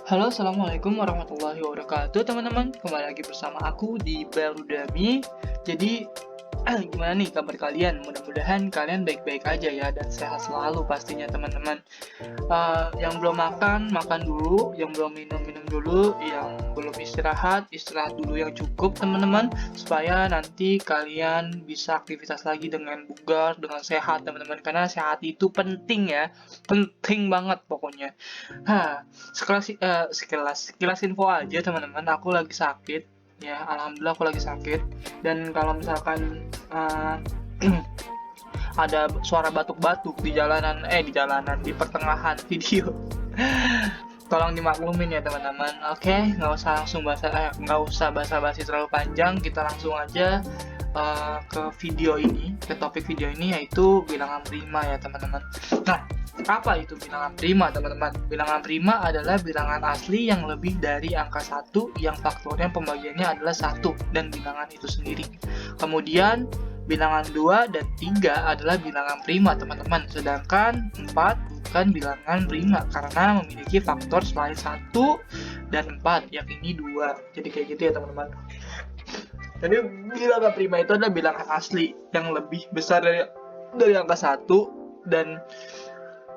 Halo, assalamualaikum warahmatullahi wabarakatuh, teman-teman. Kembali lagi bersama aku di Beludami. Jadi, gimana nih kabar kalian? Mudah-mudahan kalian baik-baik aja ya dan sehat selalu pastinya, teman-teman. Yang belum makan, makan dulu. Yang belum minum, minum dulu. Yang belum istirahat, istirahat dulu yang cukup, teman-teman. Supaya nanti kalian bisa aktivitas lagi dengan bugar, dengan sehat, teman-teman. Karena sehat itu penting ya. Penting banget pokoknya. Sekilas info aja, teman-teman. Aku lagi sakit. Ya, alhamdulillah aku lagi sakit. Dan kalau misalkan ada suara batuk-batuk di pertengahan video, tolong dimaklumin ya, teman-teman. Oke, nggak usah basa-basi terlalu panjang, kita langsung aja ke video ini, ke topik video ini, yaitu bilangan prima ya, teman-teman. Nah, apa itu bilangan prima, teman-teman? Bilangan prima adalah bilangan asli yang lebih dari angka 1 yang faktornya pembagiannya adalah 1 dan bilangan itu sendiri. Kemudian bilangan 2 dan 3 adalah bilangan prima, teman-teman. Sedangkan 4 bukan bilangan prima karena memiliki faktor selain 1 dan 4, yakni 2. Jadi kayak gitu ya, teman-teman. Jadi bilangan prima itu adalah bilangan asli yang lebih besar dari angka 1 dan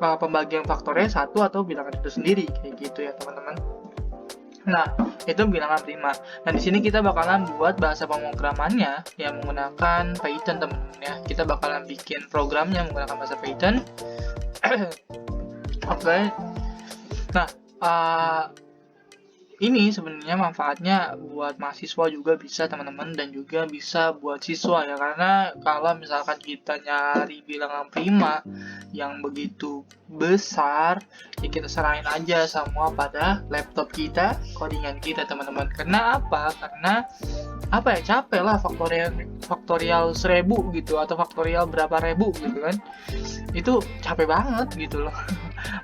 pembagian faktornya 1 atau bilangan itu sendiri, kayak gitu ya, teman-teman. Nah, itu bilangan prima. Nah, di sini kita bakalan buat bahasa pemrogramannya yang menggunakan Python, teman-teman ya. Kita bakalan bikin programnya menggunakan bahasa Python. Oke. Nah, ini sebenarnya manfaatnya buat mahasiswa juga bisa, teman-teman, dan juga bisa buat siswa ya, karena kalau misalkan kita nyari bilangan prima yang begitu besar, ya kita serahin aja semua pada laptop kita, codingan kita, teman-teman. Karena apa? Karena capek lah faktorial 1000 gitu, atau faktorial berapa ribu gitu kan, itu capek banget gitu loh.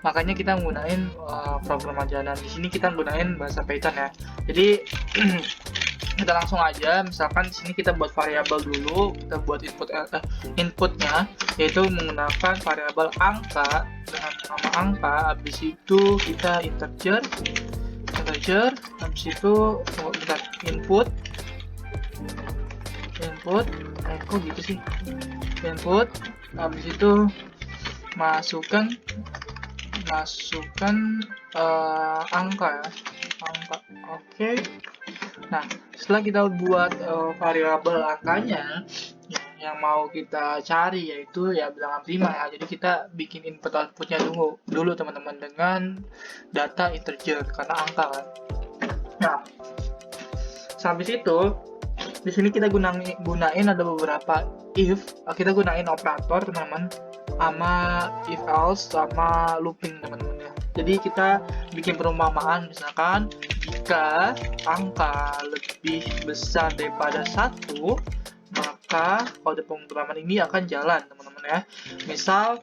Makanya kita menggunakan program aja. Dan di sini kita menggunakan bahasa Python ya. Jadi kita langsung aja, misalkan di sini kita buat variabel dulu, kita buat inputnya, yaitu menggunakan variabel angka dengan nama angka. Habis itu kita integer, habis itu kita input, kok gitu sih, input, habis itu masukkan angka ya, oke. Nah, setelah kita buat variabel angkanya yang mau kita cari, yaitu ya bilangan prima ya, jadi kita bikin input outputnya dulu teman-teman, dengan data integer karena angka kan. Nah, sampai situ di sini kita gunain ada beberapa if, kita gunain operator, teman-teman, sama if else sama looping, teman-teman ya. Jadi kita bikin perumpamaan, misalkan jika angka lebih besar daripada 1, maka kode pemrograman ini akan jalan, teman-teman ya. Misal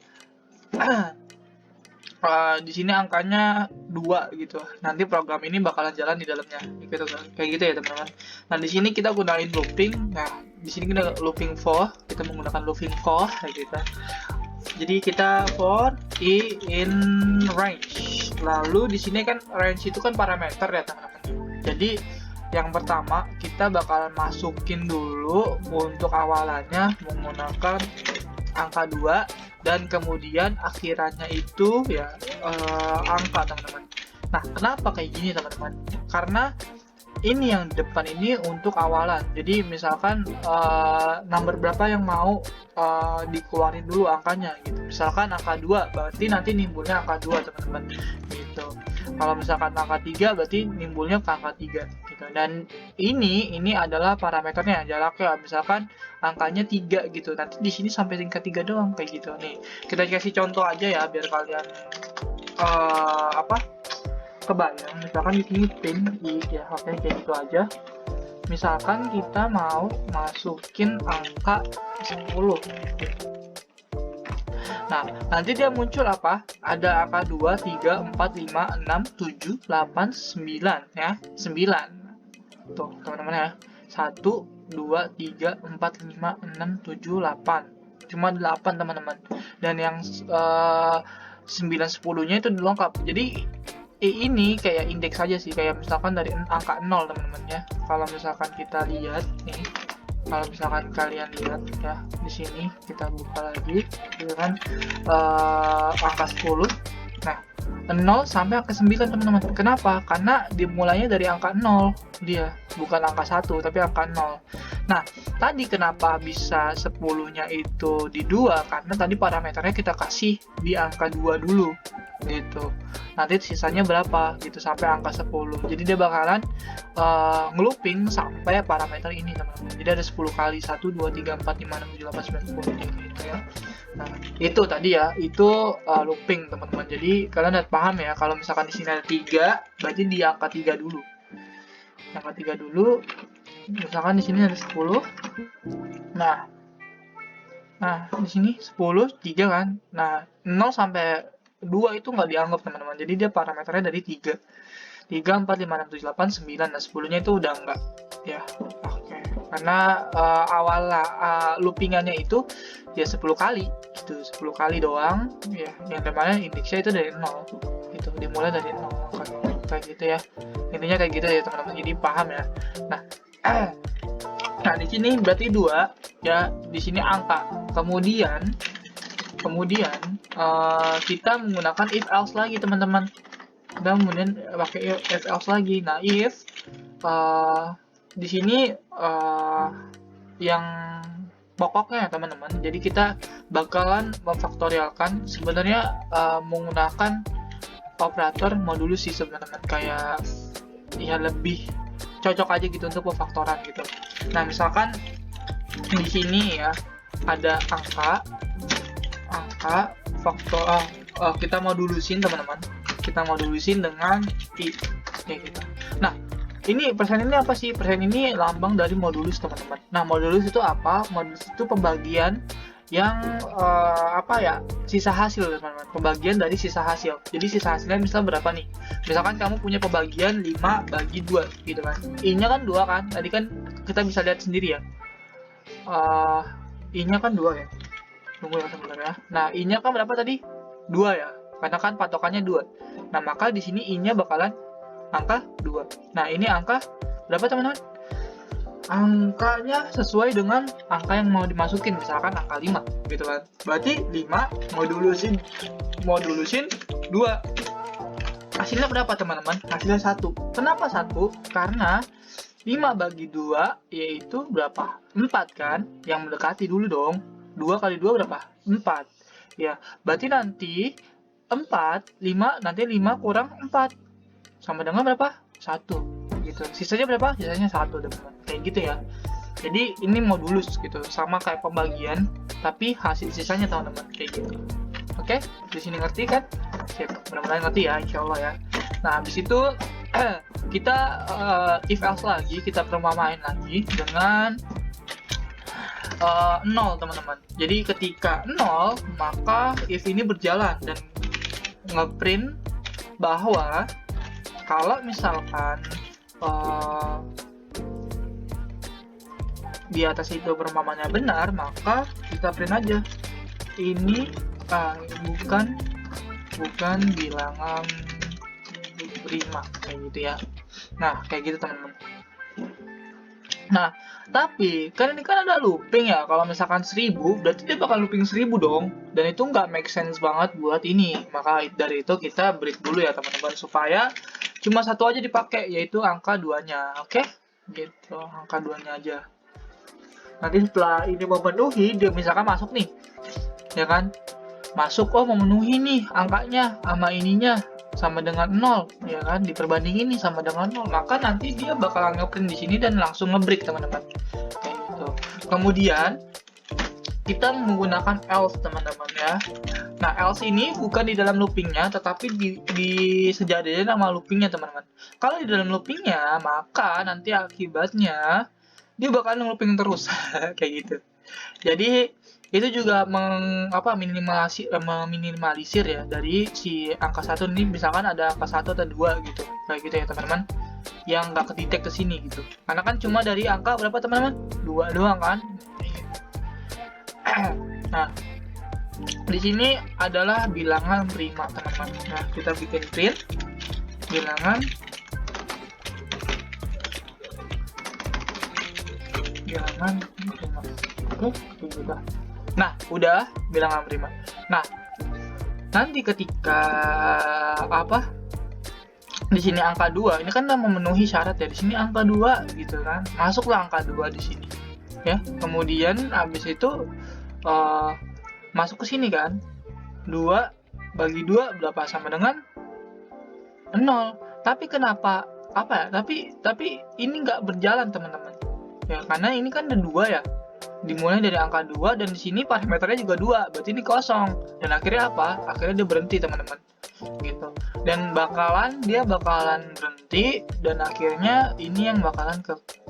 di sini angkanya 2 gitu. Nanti program ini bakalan jalan di dalamnya. Gitu kan. Kayak gitu ya, teman-teman. Nah, di sini kita gunain looping. Nah, di sini kita looping for, kita menggunakan looping for kayak gitu. Jadi kita for i in range. Lalu di sini kan range itu kan parameter ya, teman-teman. Jadi yang pertama kita bakalan masukin dulu untuk awalannya menggunakan angka 2, dan kemudian akhirannya itu ya angka, teman-teman. Nah, kenapa kayak gini, teman-teman? Karena ini yang depan ini untuk awalan. Jadi misalkan number berapa yang mau dikeluarin dulu angkanya gitu. Misalkan angka 2, berarti nanti nimbulnya angka 2, teman-teman. Gitu. Kalau misalkan angka 3, berarti nimbulnya ke angka 3 gitu. Dan ini adalah parameternya, jaraknya. Misalkan angkanya 3 gitu. Nanti di sini sampai tingkat 3 doang kayak gitu. Nih, kita kasih contoh aja ya biar kalian kebayang. Misalkan di sini print ya, oke, kayak gitu aja. Misalkan kita mau masukin angka 10. Nah, nanti dia muncul apa? Ada angka 2, 3, 4, 5, 6, 7, 8, 9 ya. 9. Tuh, teman-teman ya. 1, 2, 3, 4, 5, 6, 7, 8. Cuma 8, teman-teman. Dan yang 9, 10-nya itu lengkap. Jadi ini kayak indeks saja sih, kayak misalkan dari angka 0 teman-teman ya. Kalau misalkan kita lihat nih, kalau misalkan kalian lihat ya, di sini kita buka lagi gitu kan, angka 10. Nah, 0 sampai angka 9 teman-teman. Kenapa? Karena dimulainya dari angka 0 dia, bukan angka 1 tapi angka 0. Nah, tadi kenapa bisa 10-nya itu di 2? Karena tadi parameternya kita kasih di angka 2 dulu gitu. Nanti sisanya berapa gitu sampai angka 10. Jadi dia bakalan ngelooping sampai parameter ini teman-teman. Jadi ada 10 kali 1 2 3 4 5 6 7 8 9 10 gitu ya. Nah, itu tadi ya, itu looping teman-teman. Jadi kalian harus paham ya, kalau misalkan di sini ada 3, berarti di angka 3 dulu. Angka 3 dulu. Misalkan di sini ada 10. Nah, di sini 10 3 kan. Nah, 0 sampai 2 itu nggak dianggap teman-teman. Jadi dia parameternya dari 3. 3 4 5 6 7 8 9. Nah, 10-nya itu udah enggak ya. Oke. Karena loopingannya itu ya 10 kali gitu, 10 kali doang ya, yang dimana indeksnya itu dari 0 gitu, dimulai dari 0 kayak gitu ya. Intinya kayak gitu ya teman-teman, jadi paham ya. Nah di sini berarti 2 ya, di sini angka. Kemudian kita menggunakan if else lagi teman-teman. Dan kemudian pakai if else lagi. Nah, if di sini yang pokoknya teman-teman, jadi kita bakalan memfaktorialkan sebenarnya menggunakan operator modulus sih sebenarnya, kayak ya lebih cocok aja gitu untuk pemfaktoran gitu. Nah, misalkan di sini ya ada angka faktor, kita modulusin teman-teman, kita modulusin dengan i kayak gitu. Nah, ini persen ini apa sih? Persen ini lambang dari modulus teman-teman. Nah, modulus itu apa? Modulus itu pembagian yang sisa hasil teman-teman. Pembagian dari sisa hasil. Jadi sisa hasilnya misal berapa nih? Misalkan kamu punya pembagian 5 bagi 2 gitu kan. I-nya kan 2 kan? Tadi kan kita bisa lihat sendiri ya. I-nya kan 2 ya. Tunggu ya sebentar ya. Nah, I-nya kan berapa tadi? 2 ya. Karena kan patokannya 2. Nah, maka di sini I-nya bakalan angka 2. Nah, ini angka berapa teman-teman? Angkanya sesuai dengan angka yang mau dimasukin, misalkan angka 5 gitu kan. Berarti 5 modulusin 2. Hasilnya berapa teman-teman? Hasilnya 1. Kenapa 1? Karena 5 bagi 2 yaitu berapa? 4 kan? Yang mendekati dulu dong. 2 kali 2 berapa? 4. Ya, berarti nanti 4, 5, nanti 5 kurang 4 sama dengan berapa? 1 gitu. Sisanya berapa? Sisanya 1 teman-teman. Kayak gitu ya. Jadi ini modulus gitu, sama kayak pembagian tapi hasil sisanya teman-teman kayak gitu. Oke, di sini ngerti kan? Sip, mudah-mudahan ngerti ya, insyaallah ya. Nah, habis itu kita if else lagi, kita perumpamain lagi dengan 0 teman-teman. Jadi ketika 0, maka if ini berjalan dan ngeprint bahwa kalau misalkan di atas itu perumpamannya benar, maka kita print aja ini bukan bilangan prima kayak gitu ya. Nah, kayak gitu teman-teman. Nah, tapi kan ini kan ada looping ya. Kalau misalkan 1000, berarti dia bakal looping 1000 dong. Dan itu nggak make sense banget buat ini. Maka dari itu kita break dulu ya teman-teman, supaya cuma satu aja dipakai, yaitu angka 2-nya. Oke? Gitu, angka 2-nya aja. Nanti setelah ini memenuhi, dia misalkan masuk nih. Ya kan? Masuk, memenuhi nih angkanya sama ininya. Sama dengan 0, ya kan, diperbandingin nih sama dengan 0, maka nanti dia bakalan ngeprint di sini dan langsung ngebreak teman-teman kayak gitu. Kemudian kita menggunakan else teman-teman ya. Nah, else ini bukan di dalam loopingnya, tetapi di sejajarnya nama loopingnya teman-teman. Kalau di dalam loopingnya, maka nanti akibatnya dia bakalan looping terus kayak gitu. Jadi itu juga meminimalisir ya dari si angka 1 ini, misalkan ada angka 1 atau 2 gitu, kayak gitu ya teman-teman, yang nggak kedetek ke sini gitu, karena kan cuma dari angka berapa teman-teman? 2 doang kan. Nah, di sini adalah bilangan prima teman-teman. Nah, kita bikin print bilangan prima. Oke, gitu. Nah, udah bilangan prima. Nah, nanti ketika di sini angka 2, ini kan udah memenuhi syarat ya. Di sini angka 2 gitu kan. Masuklah angka 2 di sini. Ya. Kemudian habis itu masuk ke sini kan. 2 bagi 2 berapa? Sama dengan 0. Tapi kenapa tapi ini nggak berjalan, teman-teman. Ya, karena ini kan ada 2 ya. Dimulai dari angka 2 dan di sini parameternya juga 2. Berarti ini kosong. Dan akhirnya apa? Akhirnya dia berhenti, teman-teman. Gitu. Dan dia bakalan berhenti dan akhirnya ini yang bakalan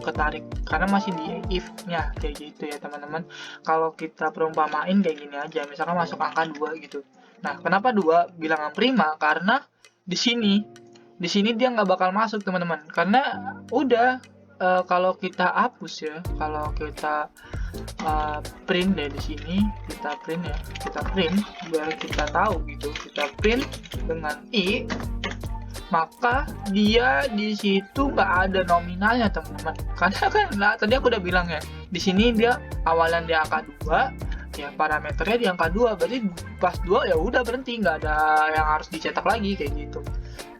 ketarik karena masih di if-nya kayak gitu ya, teman-teman. Kalau kita perumpamain kayak gini aja, misalkan masuk angka 2 gitu. Nah, kenapa 2 bilangan prima? Karena di sini dia nggak bakal masuk, teman-teman. Karena udah kalau kita hapus ya, kalau kita print dari sini, kita print biar kita tahu gitu, kita print dengan i, maka dia di situ nggak ada nominalnya, teman-teman. Karena kan tadi aku udah bilang ya, di sini dia awalan di angka 2, ya parameternya di angka 2, berarti pas 2 ya udah berhenti, nggak ada yang harus dicetak lagi kayak gitu.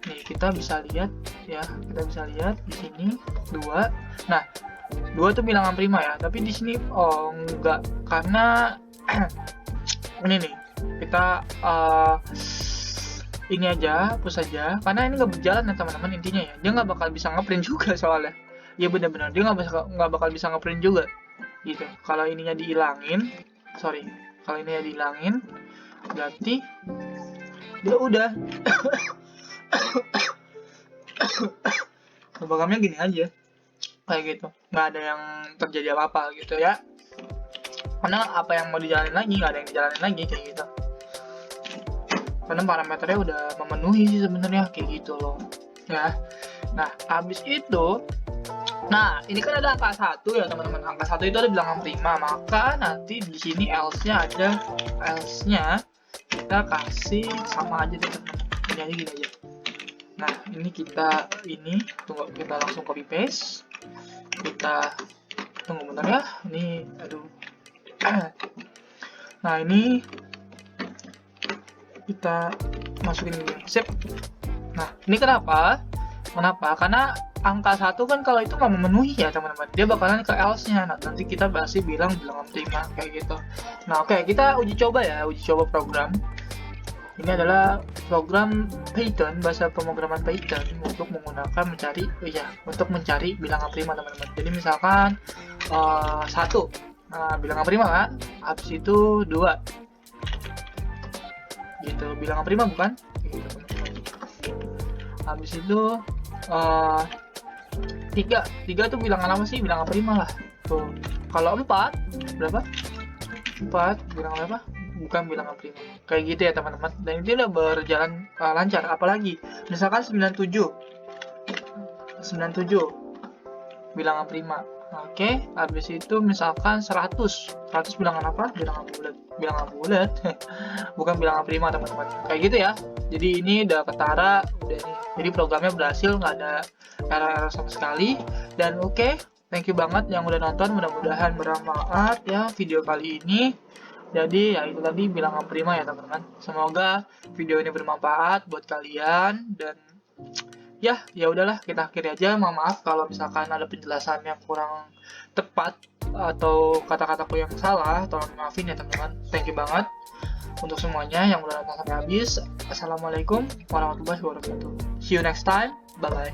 Nih, kita bisa lihat ya, di sini 2. Nah, 2 itu bilangan prima ya, tapi di sini enggak, karena ini nih, kita ini aja, hapus saja, karena ini nggak berjalan ya, teman-teman. Intinya ya, dia nggak bakal bisa ngeprint juga soalnya. Ya benar-benar, dia nggak bakal bisa ngeprint juga gitu. Kalau ininya dihilangin, berarti dia udah programnya gini aja kayak gitu, nggak ada yang terjadi apa-apa gitu ya, karena apa yang mau dijalanin lagi nggak ada yang dijalanin lagi kayak gitu, karena parameternya udah memenuhi sih sebenarnya kayak gitu loh ya. Nah, habis itu, nah ini kan ada angka 1 ya, teman-teman. Angka 1 itu ada bilangan prima, maka nanti di sini else-nya kita kasih sama aja, teman-teman. Ini aja gini aja. Nah, ini kita langsung copy paste. Kita tunggu bentar ya. Ini nah, ini kita masukin ini. Sip. Nah, ini kenapa? Karena angka 1 kan kalau itu nggak memenuhi ya, teman-teman. Dia bakalan ke else-nya. Nah, nanti kita pasti bilangan prima kayak gitu. Nah, oke, kita uji coba program. Ini adalah program Python, bahasa pemrograman Python untuk mencari bilangan prima, teman-teman. Jadi misalkan 1 bilangan prima kan, habis itu 2 gitu, bilangan prima bukan? Gitu, teman-teman. Habis itu 3 tuh bilangan apa sih? Bilangan prima lah. Tuh. Kalau 4 berapa? 4 bilangan apa? Bukan bilangan prima. Kayak gitu ya, teman-teman. Dan itu udah berjalan lancar. Apalagi misalkan 97 bilangan prima. Oke, habis itu misalkan 100 bilangan apa? Bilangan bulat. Bukan bilangan prima, teman-teman. Kayak gitu ya. Jadi ini udah ketara, udah nih. Jadi programnya berhasil, nggak ada error sama sekali. Dan oke, thank you banget yang udah nonton. Mudah-mudahan bermanfaat ya video kali ini. Jadi ya itu tadi bilangan prima ya, teman-teman. Semoga video ini bermanfaat buat kalian, dan ya udahlah, kita akhiri aja. Mohon maaf kalau misalkan ada penjelasan yang kurang tepat atau kata-kataku yang salah, tolong maafin ya, teman-teman. Thank you banget untuk semuanya yang udah nonton sampai habis. Assalamualaikum warahmatullahi wabarakatuh. See you next time. Bye bye.